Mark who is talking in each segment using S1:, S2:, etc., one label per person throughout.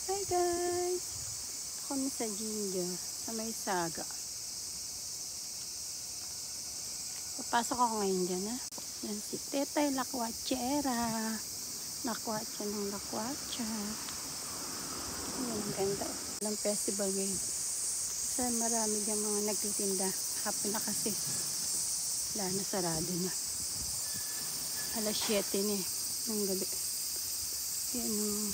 S1: Hi guys! Kami sa Ginger, sa may Saga. Papasok ako ngayon dyan ha. Yan si Tetay Lakwachera. Lakwatsa ng lakwatsa. Yan, ang ganda. Walang festival ngayon. Kasi marami dyan mga nagtitinda. Hapon na kasi. Wala na, sarado na. Alas 7 na eh, ng gabi. Yan yung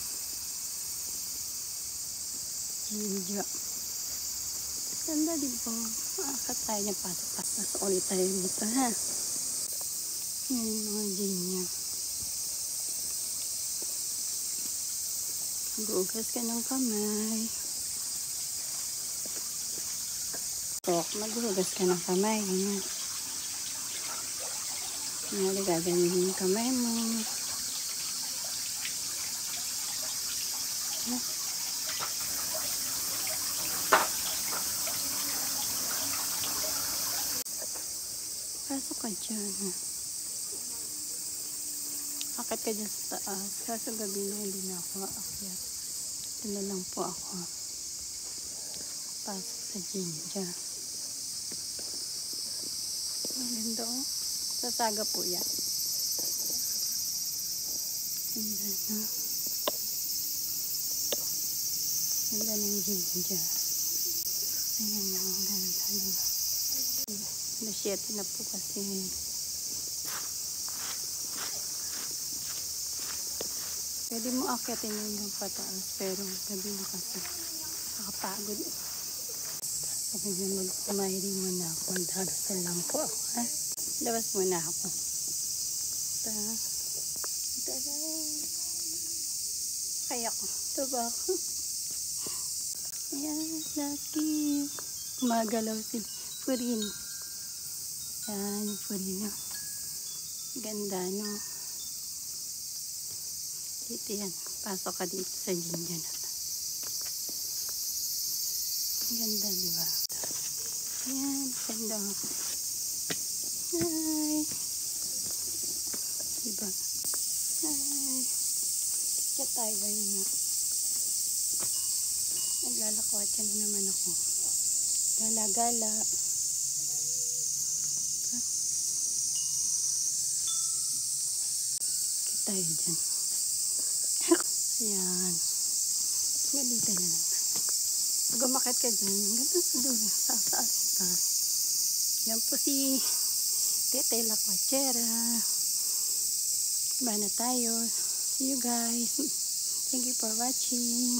S1: Ginger. Ganda din po. Tayo niya pasok-pasok ulit tayo dito ha. Yan yung mga Ginger. Mag-uugas ka ng kamay. Mag-uugas ka ng kamay. Ganyan. Gaganin yung kamay mo. Pasok ka dyan ha. Akit ka dyan sa taas. Kaso gabi na hindi na ako aakyat. Ito na lang po ako. Pasok sa Ginger. Ang ganda oh. Sa Saga po yan. Ganda na. Ganda ng Ginger. Ayan na. Ang ganda na. Alas 7 na po kasi. Pwede mo akyatin yung pataas pero gabi na kasi. Nakapagod. Sabi niya mag-umayring muna ako. Magdarasal lang po ako. Ha? Labas muna ako. Tada. Kaya ko. Ito ba ako? Ayan. Lucky. Gumagalaw si Purin. Yan. Yung Purin no. Ganda no. Dito yan. Pasok ka dito sa Ginger na to. Ganda diba? Ayan. Ganda. Hi. Diba? Hi. Kaya tayo ngayon na. Naglalakwatsa na naman ako. Gala-gala. Kaya tayo dyan. Ayan. Ganito na lang. Pag umakit ka dyan, ganda sa dulo. Sa taas. Yan po si Tetay Lakwachera. Ba na tayo. See you guys. Thank you for watching.